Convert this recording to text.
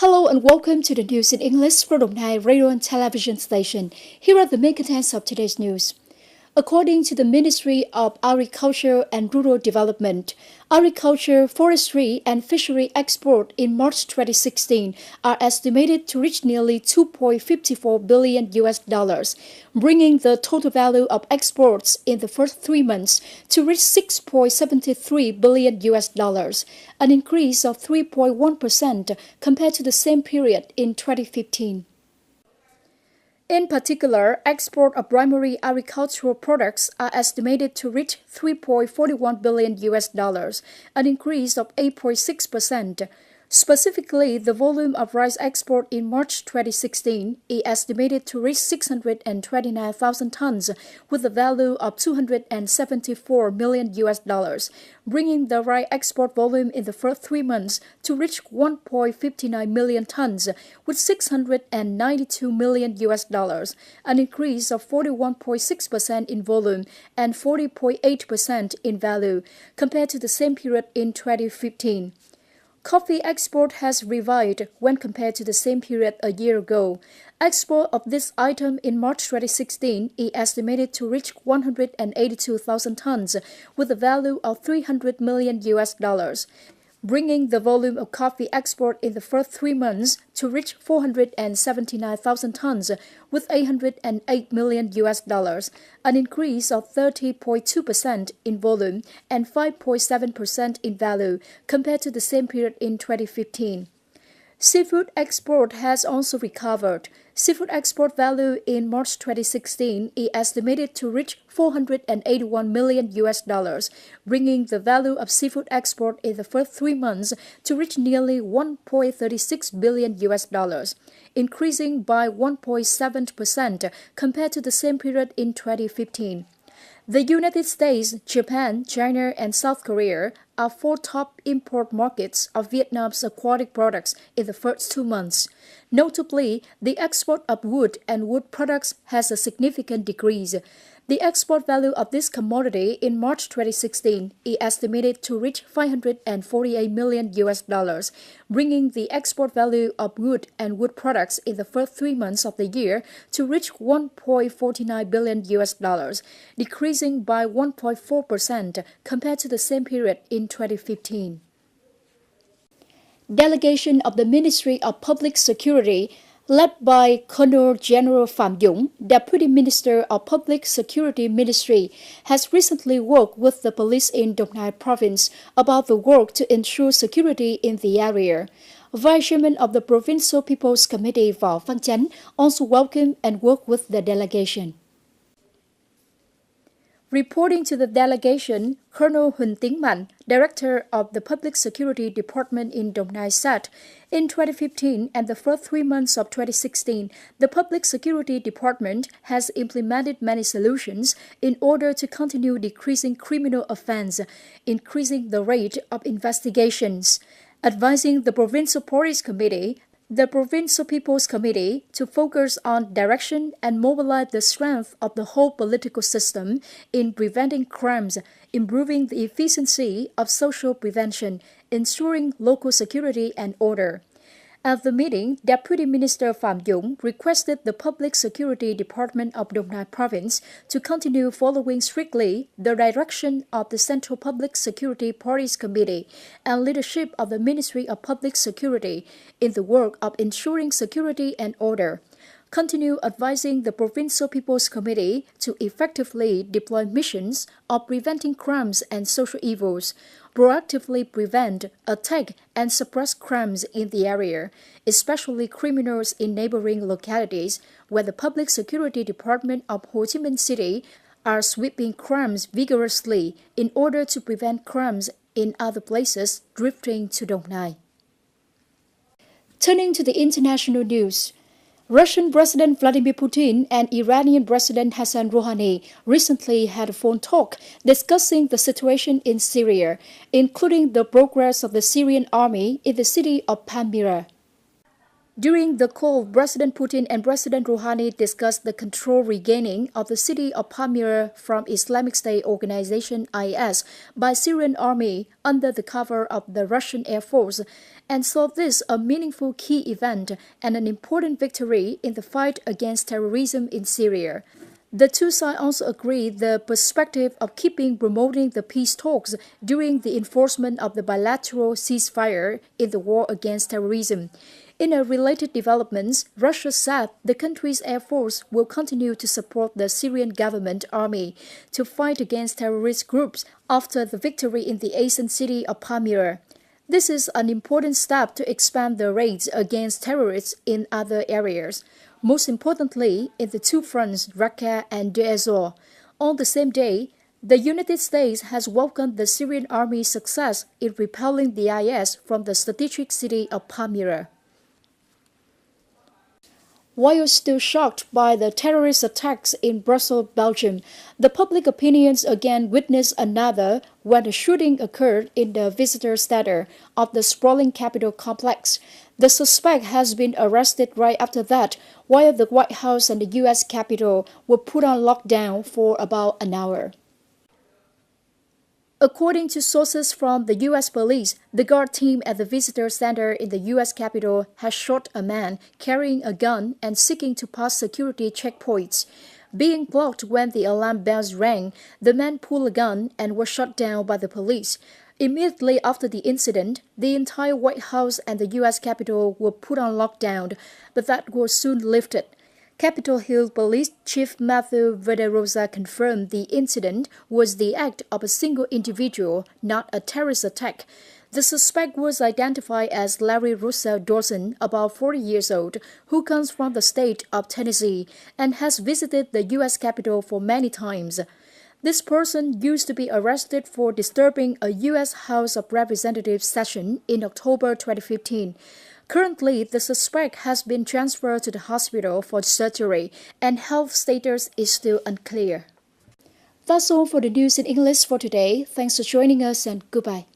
Hello and welcome to the news in English from Đồng Nai Radio and Television Station. Here are the main contents of today's news. According to the Ministry of Agriculture and Rural Development, agriculture, forestry, and fishery export in March 2016 are estimated to reach nearly $2.54 billion, bringing the total value of exports in the first 3 months to reach $6.73 billion, an increase of 3.1% compared to the same period in 2015. In particular, export of primary agricultural products are estimated to reach $3.41 billion, an increase of 8.6%. Specifically, the volume of rice export in March 2016 is estimated to reach 629,000 tons with a value of $274 million, bringing the rice export volume in the first 3 months to reach 1.59 million tons with $692 million, an increase of 41.6% in volume and 40.8% in value compared to the same period in 2015. Coffee export has revived when compared to the same period a year ago. Export of this item in March 2016 is estimated to reach 182,000 tons with a value of $300 million, bringing the volume of coffee export in the first 3 months to reach 479,000 tons with $808 million, an increase of 30.2% in volume and 5.7% in value compared to the same period in 2015. Seafood export has also recovered. Seafood export value in March 2016 is estimated to reach $481 million, bringing the value of seafood export in the first 3 months to reach nearly $1.36 billion, increasing by 1.7% compared to the same period in 2015. The United States, Japan, China, and South Korea are 4 top import markets of Vietnam's aquatic products in the first 2 months. Notably, the export of wood and wood products has a significant decrease. The export value of this commodity in March 2016 is estimated to reach $548 million, bringing the export value of wood and wood products in the first 3 months of the year to reach $1.49 billion, decreasing by 1.4% compared to the same period in 2015. Delegation of the Ministry of Public Security led by Colonel General Phạm Dũng, Deputy Minister of Public Security Ministry, has recently worked with the police in Đồng Nai Province about the work to ensure security in the area. Vice Chairman of the Provincial People's Committee Võ Văn Chánh also welcomed and worked with the delegation. Reporting to the delegation, Colonel Huỳnh Tiến Mạnh, Director of the Public Security Department in Đồng Nai, said, in 2015 and the first 3 months of 2016, the Public Security Department has implemented many solutions in order to continue decreasing criminal offense, increasing the rate of investigations, advising the Provincial Police Committee, the Provincial People's Committee to focus on direction and mobilize the strength of the whole political system in preventing crimes, improving the efficiency of social prevention, ensuring local security and order. At the meeting, Deputy Minister Phạm Dũng requested the Public Security Department of Đồng Nai Province to continue following strictly the direction of the Central Public Security Police Committee and leadership of the Ministry of Public Security in the work of ensuring security and order. Continue advising the Provincial People's Committee to effectively deploy missions of preventing crimes and social evils, proactively prevent, attack, and suppress crimes in the area, especially criminals in neighboring localities where the Public Security Department of Ho Chi Minh City are sweeping crimes vigorously in order to prevent crimes in other places drifting to Đồng Nai. Turning to the international news, Russian President Vladimir Putin and Iranian President Hassan Rouhani recently had a phone talk discussing the situation in Syria, including the progress of the Syrian army in the city of Palmyra. During the call, President Putin and President Rouhani discussed the control regaining of the city of Palmyra from Islamic State organization IS by Syrian army under the cover of the Russian Air Force, and saw this a meaningful key event and an important victory in the fight against terrorism in Syria. The two sides also agreed the perspective of promoting the peace talks during the enforcement of the bilateral ceasefire in the war against terrorism. In a related developments, Russia said the country's air force will continue to support the Syrian government army to fight against terrorist groups after the victory in the Asian city of Palmyra. This is an important step to expand the raids against terrorists in other areas, most importantly in the two fronts, Raqqa and Deir ez-Zor. On the same day, the United States has welcomed the Syrian army's success in repelling the IS from the strategic city of Palmyra. While still shocked by the terrorist attacks in Brussels, Belgium, the public opinions again witnessed another when a shooting occurred in the visitor center of the sprawling Capitol complex. The suspect has been arrested right after that, while the White House and the U.S. Capitol were put on lockdown for about an hour. According to sources from the U.S. police, the guard team at the visitor center in the U.S. Capitol has shot a man carrying a gun and seeking to pass security checkpoints. Being blocked when the alarm bells rang, the man pulled a gun and was shot down by the police. Immediately after the incident, the entire White House and the U.S. Capitol were put on lockdown, but that was soon lifted. Capitol Hill Police Chief Matthew Verderosa confirmed the incident was the act of a single individual, not a terrorist attack. The suspect was identified as Larry Russell Dawson, about 40 years old, who comes from the state of Tennessee and has visited the U.S. Capitol for many times. This person used to be arrested for disturbing a U.S. House of Representatives session in October 2015. Currently, the suspect has been transferred to the hospital for surgery, and health status is still unclear. That's all for the news in English for today. Thanks for joining us and goodbye.